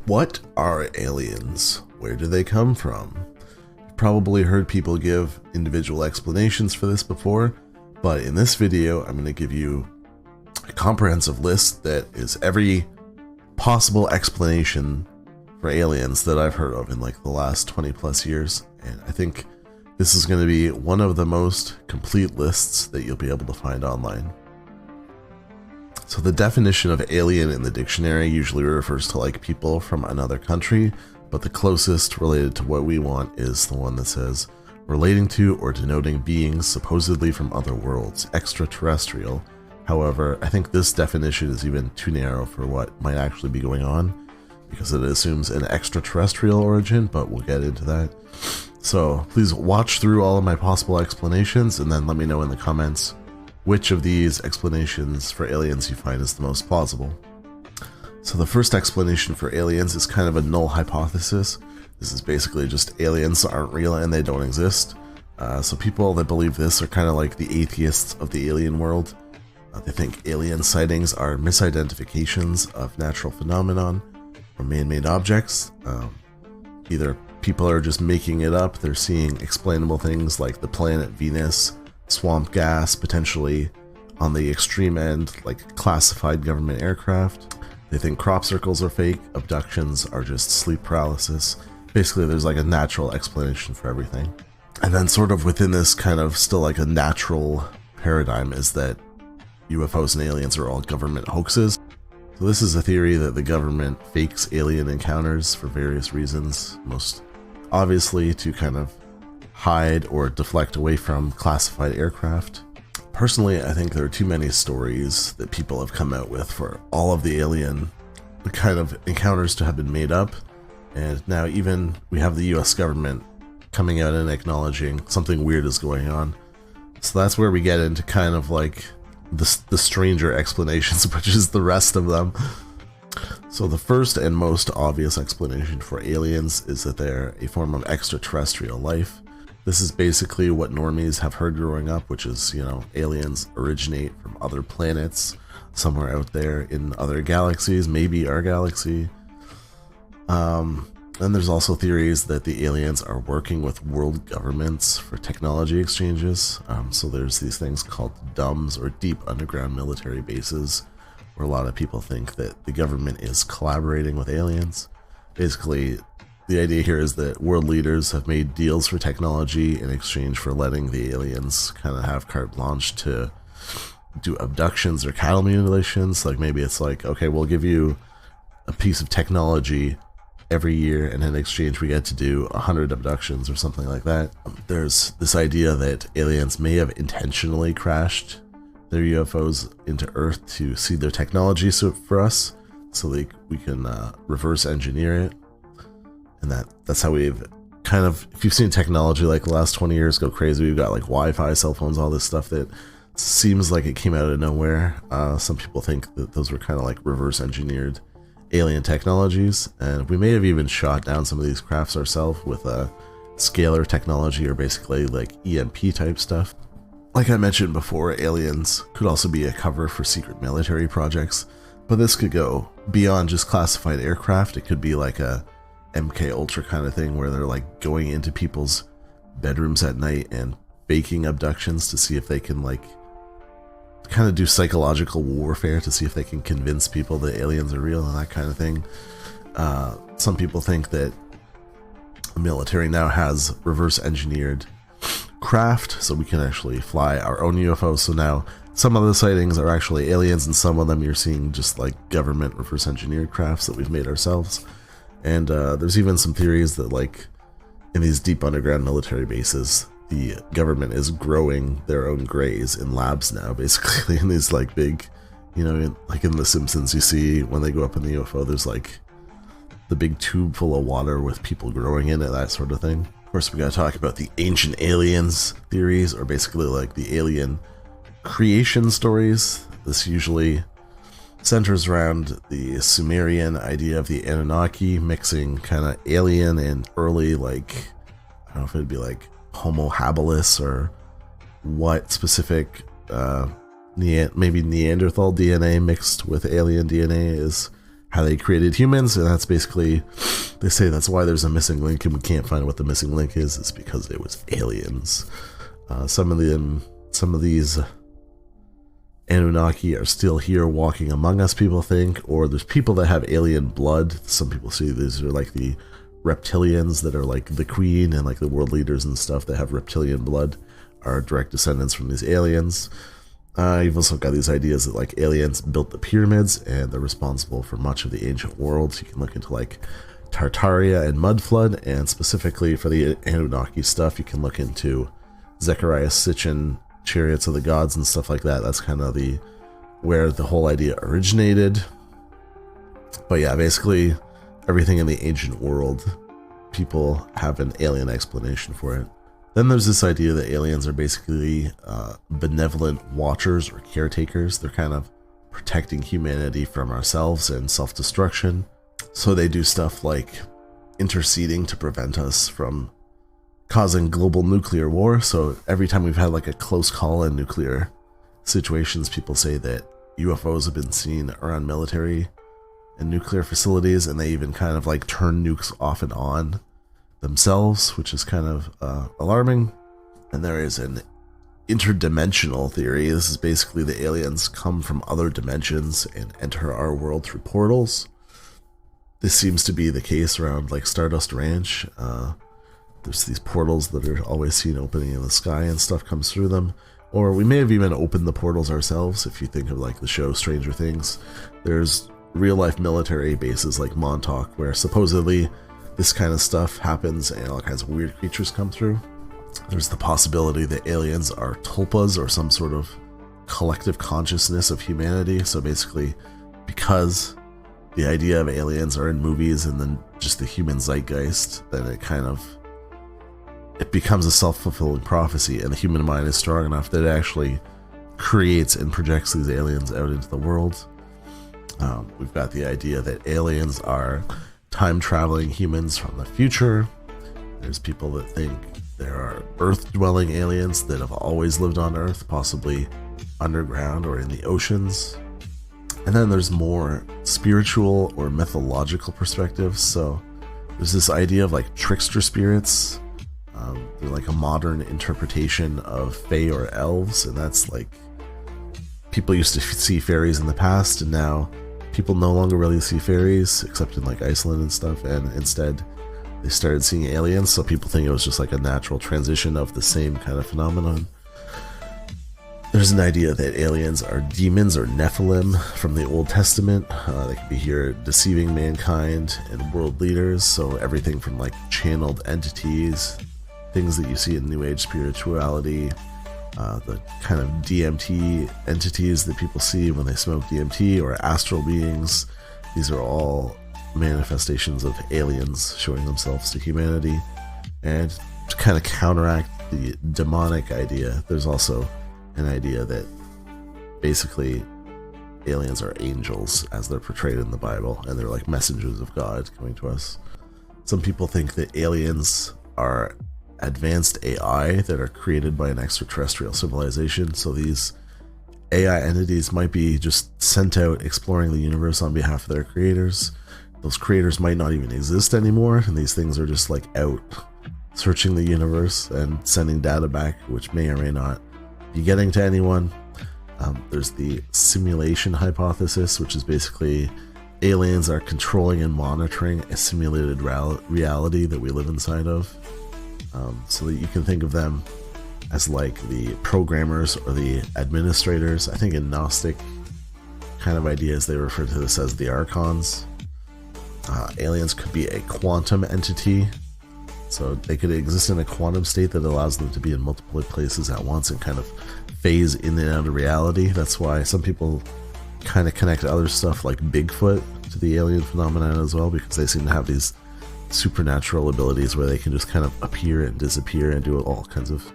What are aliens? Where do they come from? You've probably heard people give individual explanations for this before, but in this video I'm going to give you a comprehensive list that is every possible explanation for aliens that I've heard of in like the last 20 plus years, and I think this is going to be one of the most complete lists that you'll be able to find online. So the definition of alien in the dictionary usually refers to like people from another country, but the closest related to what we want is the one that says relating to or denoting beings supposedly from other worlds, extraterrestrial. However, I think this definition is even too narrow for what might actually be going on, because it assumes an extraterrestrial origin, but we'll get into that. So please watch through all of my possible explanations and then let me know in the comments which of these explanations for aliens you find is the most plausible. So the first explanation for aliens is kind of a null hypothesis. This is basically just aliens aren't real and they don't exist. So people that believe this are kind of like the atheists of the alien world. They think alien sightings are misidentifications of natural phenomenon or man-made objects. Either people are just making it up, they're seeing explainable things like the planet Venus, swamp gas, potentially on the extreme end, like classified government aircraft. They think crop circles are fake, abductions are just sleep paralysis. Basically, there's like a natural explanation for everything. And then sort of within this kind of still like a natural paradigm is that UFOs and aliens are all government hoaxes. So this is a theory that the government fakes alien encounters for various reasons, most obviously to kind of hide or deflect away from classified aircraft. Personally, I think there are too many stories that people have come out with for all of the alien kind of encounters to have been made up, and now even we have the US government coming out and acknowledging something weird is going on. So that's where we get into kind of like the stranger explanations, which is the rest of them. So the first and most obvious explanation for aliens is that they're a form of extraterrestrial life. This is basically what normies have heard growing up, which is, you know, aliens originate from other planets somewhere out there in other galaxies, maybe our galaxy. Then there's also theories that the aliens are working with world governments for technology exchanges. So there's these things called DUMBs, or deep underground military bases, where a lot of people think that the government is collaborating with aliens. Basically, the idea here is that world leaders have made deals for technology in exchange for letting the aliens kind of have carte blanche to do abductions or cattle mutilations. Like maybe it's like, okay, we'll give you a piece of technology every year, and in exchange we get to do 100 abductions or something like that. There's this idea that aliens may have intentionally crashed their UFOs into Earth to see their technology for us, so we can reverse engineer it. And that's how we've kind of, if you've seen technology like the last 20 years go crazy, we've got like Wi-Fi, cell phones, all this stuff that seems like it came out of nowhere. Some people think that those were kind of like reverse engineered alien technologies, and we may have even shot down some of these crafts ourselves with a scalar technology, or basically like EMP type stuff. Like I mentioned before, aliens could also be a cover for secret military projects, but this could go beyond just classified aircraft. It could be like a MK Ultra kind of thing, where they're like going into people's bedrooms at night and faking abductions to see if they can like kind of do psychological warfare to see if they can convince people that aliens are real and that kind of thing. Some people think that the military now has reverse engineered craft, so we can actually fly our own UFOs. So now some of the sightings are actually aliens, and some of them you're seeing just like government reverse engineered crafts that we've made ourselves. And there's even some theories that like in these deep underground military bases, the government is growing their own greys in labs now, basically in these like big, you know, like in The Simpsons, you see when they go up in the UFO, there's like the big tube full of water with people growing in it, that sort of thing. Of course, we gotta talk about the ancient aliens theories, or basically like the alien creation stories. This usually centers around the Sumerian idea of the Anunnaki, mixing kind of alien and early, like, I don't know if it'd be like Homo habilis or what specific, maybe Neanderthal DNA mixed with alien DNA is how they created humans, and that's basically, they say that's why there's a missing link, and we can't find what the missing link is. It's because it was aliens. Some of these Anunnaki are still here walking among us, people think, or there's people that have alien blood. Some people see these are like the Reptilians that are like the queen and like the world leaders and stuff that have reptilian blood are direct descendants from these aliens. You've also got these ideas that like aliens built the pyramids and they're responsible for much of the ancient world. You can look into like Tartaria and Mudflood, and specifically for the Anunnaki stuff, you can look into Zechariah Sitchin, Chariots of the Gods and stuff like that. That's kind of where the whole idea originated. But yeah, basically everything in the ancient world, people have an alien explanation for it. Then there's this idea that aliens are basically benevolent watchers or caretakers. They're kind of protecting humanity from ourselves and self-destruction. So they do stuff like interceding to prevent us from causing global nuclear war. So every time we've had like a close call in nuclear situations, people say that UFOs have been seen around military and nuclear facilities, and they even kind of like turn nukes off and on themselves, which is kind of alarming. And there is an interdimensional theory. This is basically the aliens come from other dimensions and enter our world through portals. This seems to be the case around like Stardust Ranch. There's these portals that are always seen opening in the sky and stuff comes through them. Or we may have even opened the portals ourselves. If you think of like the show Stranger Things, there's real life military bases like Montauk where supposedly this kind of stuff happens and all kinds of weird creatures come through. There's the possibility that aliens are tulpas or some sort of collective consciousness of humanity. So basically, because the idea of aliens are in movies and then just the human zeitgeist, then it becomes a self-fulfilling prophecy, and the human mind is strong enough that it actually creates and projects these aliens out into the world. We've got the idea that aliens are time-traveling humans from the future. There's people that think there are Earth-dwelling aliens that have always lived on Earth, possibly underground or in the oceans. And then there's more spiritual or mythological perspectives. So there's this idea of like trickster spirits. They're like a modern interpretation of fae or elves, and that's like people used to see fairies in the past, and now people no longer really see fairies except in like Iceland and stuff, and instead they started seeing aliens. So people think it was just like a natural transition of the same kind of phenomenon. There's an idea that aliens are demons or Nephilim from the Old Testament. They could be here deceiving mankind and world leaders. So everything from like channeled entities, things that you see in New Age spirituality, the kind of DMT entities that people see when they smoke DMT, or astral beings. These are all manifestations of aliens showing themselves to humanity. And to kind of counteract the demonic idea, there's also an idea that basically aliens are angels as they're portrayed in the Bible, and they're like messengers of God coming to us. Some people think that aliens are advanced AI that are created by an extraterrestrial civilization. So these AI entities might be just sent out exploring the universe on behalf of their creators. Those creators might not even exist anymore, and these things are just like out searching the universe and sending data back, which may or may not be getting to anyone. There's the simulation hypothesis, which is basically aliens are controlling and monitoring a simulated reality that we live inside of. So that you can think of them as like the programmers or the administrators. I think in Gnostic kind of ideas they refer to this as the archons. Aliens could be a quantum entity, so they could exist in a quantum state that allows them to be in multiple places at once and kind of phase in and out of reality. That's why some people kind of connect other stuff like Bigfoot to the alien phenomenon as well, because they seem to have these supernatural abilities where they can just kind of appear and disappear and do all kinds of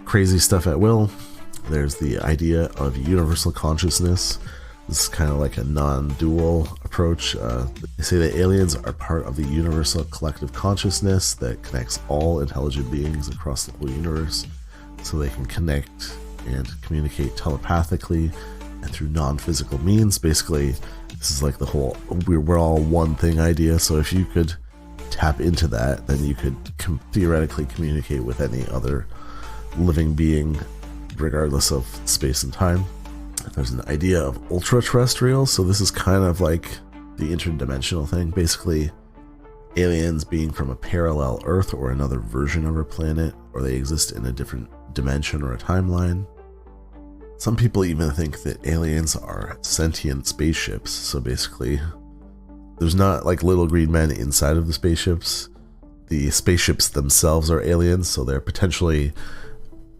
crazy stuff at will. There's the idea of universal consciousness. This is kind of like a non-dual approach. They say that aliens are part of the universal collective consciousness that connects all intelligent beings across the whole universe, so they can connect and communicate telepathically and through non-physical means. Basically, This is like the whole we're all one thing idea. So if you could tap into that, then you could theoretically communicate with any other living being, regardless of space and time. There's an idea of ultraterrestrials. So this is kind of like the interdimensional thing. Basically, aliens being from a parallel Earth or another version of our planet, or they exist in a different dimension or a timeline. Some people even think that aliens are sentient spaceships. So basically, there's not like little green men inside of the spaceships. The spaceships themselves are aliens, so they're potentially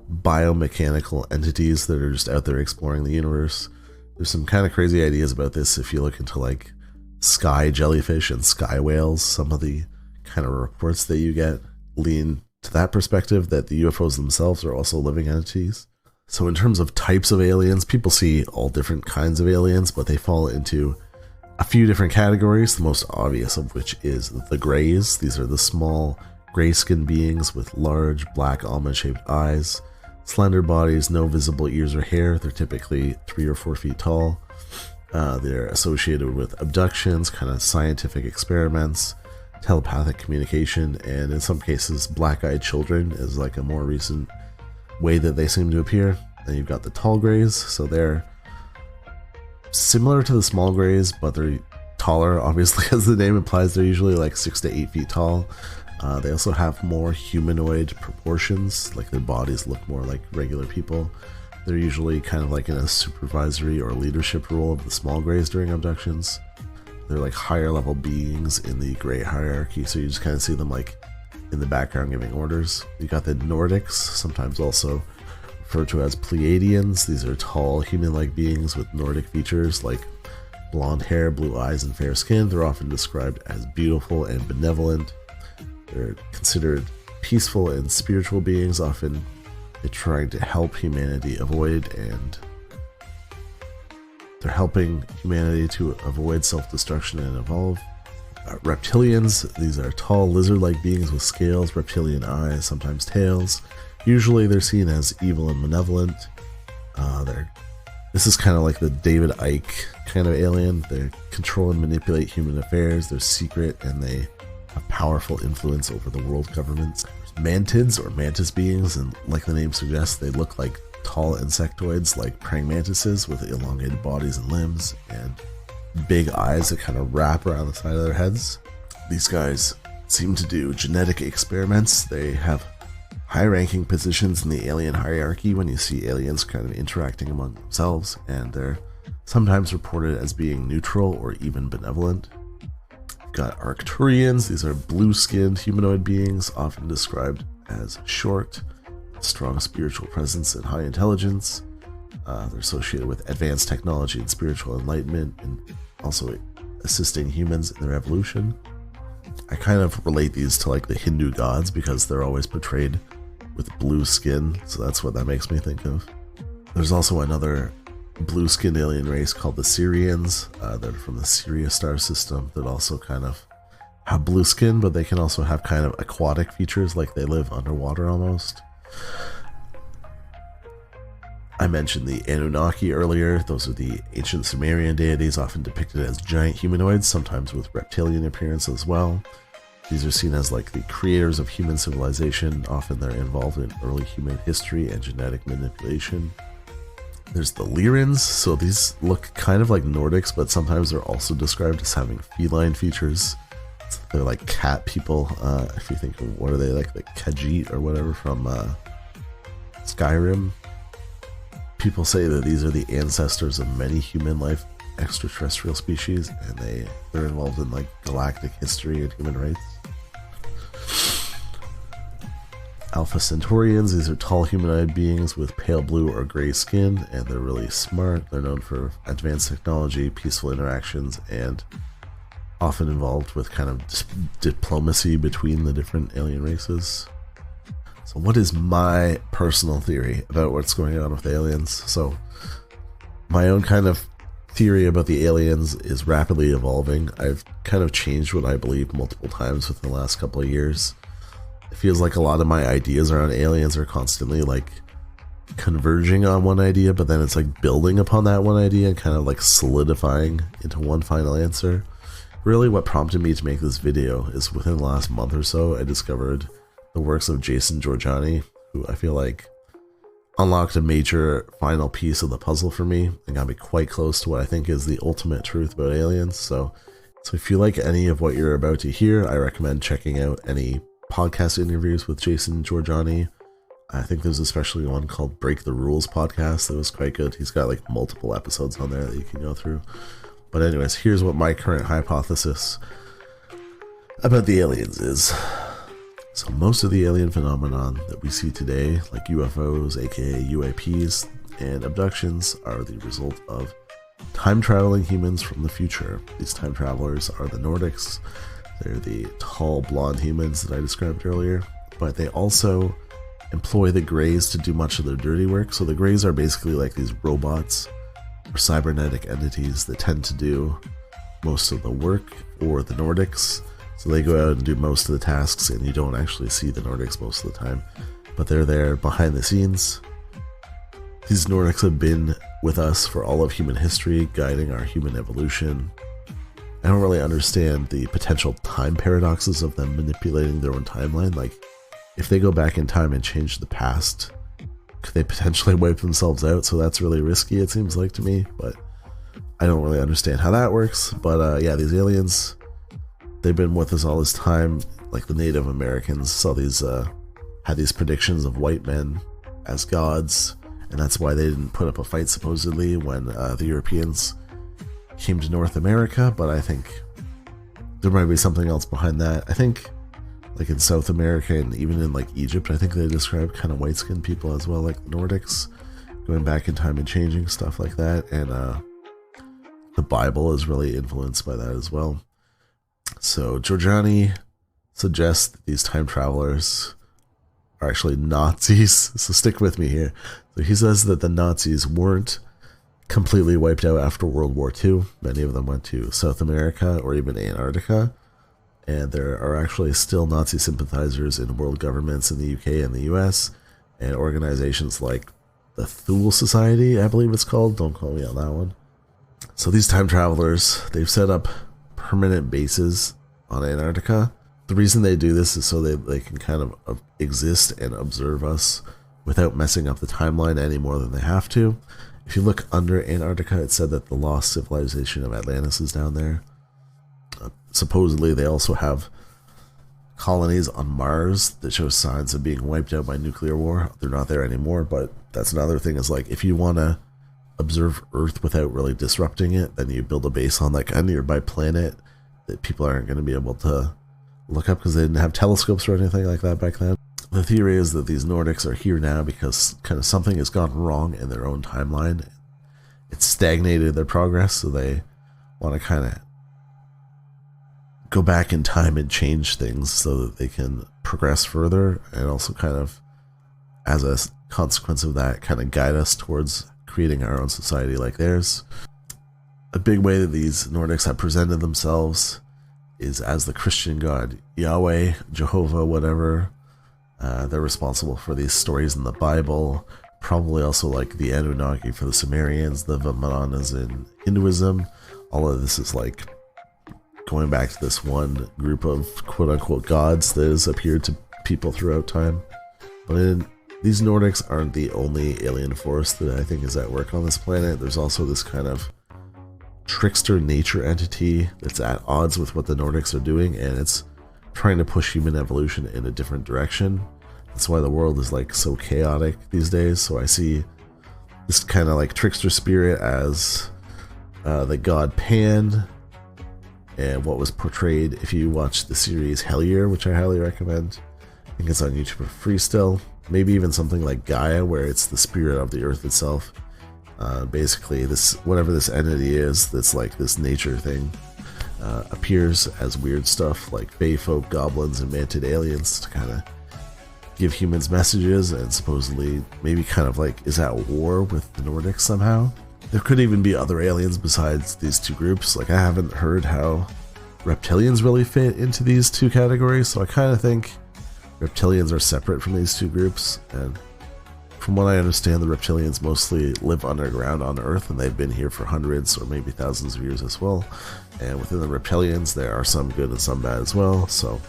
biomechanical entities that are just out there exploring the universe. There's some kind of crazy ideas about this if you look into like sky jellyfish and sky whales. Some of the kind of reports that you get lean to that perspective, that the UFOs themselves are also living entities. So in terms of types of aliens, people see all different kinds of aliens, but they fall into a few different categories, the most obvious of which is the Greys. These are the small gray-skinned beings with large black almond-shaped eyes, slender bodies, no visible ears or hair. They're typically 3 or 4 feet tall. They're associated with abductions, kind of scientific experiments, telepathic communication, and in some cases black-eyed children is like a more recent way that they seem to appear. Then you've got the tall Greys, so they're similar to the small Greys, but they're taller, obviously, as the name implies. They're usually like 6 to 8 feet tall. They also have more humanoid proportions, like their bodies look more like regular people. They're usually kind of like in a supervisory or leadership role of the small Greys during abductions. They're like higher level beings in the Grey hierarchy, so you just kind of see them like in the background giving orders. You got the Nordics, sometimes also referred to as Pleiadians. These are tall human-like beings with Nordic features like blonde hair, blue eyes, and fair skin. They're often described as beautiful and benevolent. They're considered peaceful and spiritual beings. Often they're trying to help humanity avoid, and they're helping humanity to avoid self-destruction and evolve. Reptilians, these are tall lizard-like beings with scales, reptilian eyes, sometimes tails. Usually they're seen as evil and malevolent. This is kind of like the David Icke kind of alien. They control and manipulate human affairs. They're secret and they have powerful influence over the world governments. Mantids or mantis beings, and like the name suggests, they look like tall insectoids like praying mantises with elongated bodies and limbs and big eyes that kind of wrap around the side of their heads. These guys seem to do genetic experiments. They have high-ranking positions in the alien hierarchy when you see aliens kind of interacting among themselves, and they're sometimes reported as being neutral or even benevolent. We've got Arcturians. These are blue-skinned humanoid beings, often described as short, strong spiritual presence and high intelligence. They're associated with advanced technology and spiritual enlightenment, and also assisting humans in their evolution. I kind of relate these to like the Hindu gods because they're always portrayed with blue skin, so that's what that makes me think of. There's also another blue-skinned alien race called the Sirians. They're from the Sirius star system that also kind of have blue skin, but they can also have kind of aquatic features, like they live underwater almost. I mentioned the Anunnaki earlier. Those are the ancient Sumerian deities, often depicted as giant humanoids, sometimes with reptilian appearance as well. These are seen as like the creators of human civilization. Often they're involved in early human history and genetic manipulation. There's the Lyrans. So these look kind of like Nordics, but sometimes they're also described as having feline features. So they're like cat people. If you think of, what are they, like the Khajiit or whatever from Skyrim. People say that these are the ancestors of many human life extraterrestrial species, and they're involved in like galactic history and human rights. Alpha Centaurians, these are tall humanoid beings with pale blue or gray skin, and they're really smart. They're known for advanced technology, peaceful interactions, and often involved with kind of diplomacy between the different alien races. So what is my personal theory about what's going on with aliens? So my own kind of theory about the aliens is rapidly evolving. I've kind of changed what I believe multiple times within the last couple of years. It feels like a lot of my ideas around aliens are constantly like converging on one idea, but then it's like building upon that one idea and kind of like solidifying into one final answer. Really what prompted me to make this video is within the last month or so, I discovered the works of Jorjani, who I feel like unlocked a major final piece of the puzzle for me and got me quite close to what I think is the ultimate truth about aliens. So if you like any of what you're about to hear, I recommend checking out any podcast interviews with Jorjani. I think there's especially one called Break the Rules podcast that was quite good. He's got like multiple episodes on there that you can go through. But anyways, here's what my current hypothesis about the aliens is. So most of the alien phenomenon that we see today, like UFOs, aka UAPs, and abductions, are the result of time-traveling humans from the future. These time travelers are the Nordics. They're the tall, blonde humans that I described earlier, but they also employ the Greys to do much of their dirty work. So the Greys are basically like these robots or cybernetic entities that tend to do most of the work for the Nordics. So they go out and do most of the tasks, and you don't actually see the Nordics most of the time, but they're there behind the scenes. These Nordics have been with us for all of human history, guiding our human evolution. I don't really understand the potential time paradoxes of them manipulating their own timeline. Like, if they go back in time and change the past, could they potentially wipe themselves out? So that's really risky, it seems like to me, but I don't really understand how that works. But yeah, these aliens, they've been with us all this time. Like the Native Americans saw these, had these predictions of white men as gods, and that's why they didn't put up a fight supposedly when the Europeans came to North America. But I think there might be something else behind that. I think like in South America and even in like Egypt, I think they describe kind of white-skinned people as well, like the Nordics, going back in time and changing, stuff like that. And the Bible is really influenced by that as well. So Jorjani suggests that these time travelers are actually Nazis. So stick with me here. So he says that the Nazis weren't completely wiped out after World War II. Many of them went to South America or even Antarctica. And there are actually still Nazi sympathizers in world governments in the UK and the US, and organizations like the Thule Society, I believe it's called. Don't call me on that one. So these time travelers, they've set up permanent bases on Antarctica. The reason they do this is so they can kind of exist and observe us without messing up the timeline any more than they have to. If you look under Antarctica, it said that the lost civilization of Atlantis is down there. Supposedly they also have colonies on Mars that show signs of being wiped out by nuclear war. They're not there anymore, but that's another thing, is like if you want to observe Earth without really disrupting it, then you build a base on like a nearby planet that people aren't going to be able to look up because they didn't have telescopes or anything like that back then. The theory is that these Nordics are here now because kind of something has gone wrong in their own timeline. It's stagnated their progress, so they want to kind of go back in time and change things so that they can progress further, and also kind of, as a consequence of that, kind of guide us towards creating our own society like theirs. A big way that these Nordics have presented themselves is as the Christian god Yahweh, Jehovah, whatever. They're responsible for these stories in the Bible, probably also like the Anunnaki for the Sumerians, the Vimanas in Hinduism. All of this is like going back to this one group of quote-unquote gods that has appeared to people throughout time. But these Nordics aren't the only alien force that I think is at work on this planet. There's also this kind of trickster nature entity that's at odds with what the Nordics are doing, and it's trying to push human evolution in a different direction. That's why the world is like so chaotic these days. So I see this kind of like trickster spirit as the god Pan, and what was portrayed, if you watch the series Hellier, which I highly recommend. I think it's on YouTube for free still. Maybe even something like Gaia, where it's the spirit of the earth itself. Basically, this whatever this entity is, that's like this nature thing, appears as weird stuff like fae folk, goblins, and mantid aliens to kind of give humans messages, and supposedly maybe kind of like is at war with the Nordics somehow. There could even be other aliens besides these two groups. Like, I haven't heard how reptilians really fit into these two categories, so I kind of think reptilians are separate from these two groups, and From what I understand, the Reptilians mostly live underground on Earth, and they've been here for hundreds or maybe thousands of years as well. And within the Reptilians, there are some good and some bad as well. So,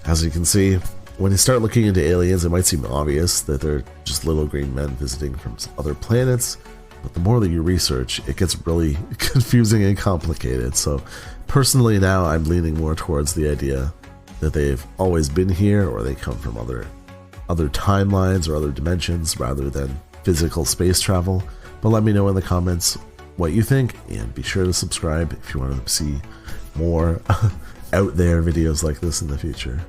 as you can see, when you start looking into aliens, it might seem obvious that they're just little green men visiting from other planets. But the more that you research, it gets really confusing and complicated. So, personally now, I'm leaning more towards the idea that they've always been here, or they come from other timelines or other dimensions rather than physical space travel. But let me know in the comments what you think, and be sure to subscribe if you want to see more out there videos like this in the future.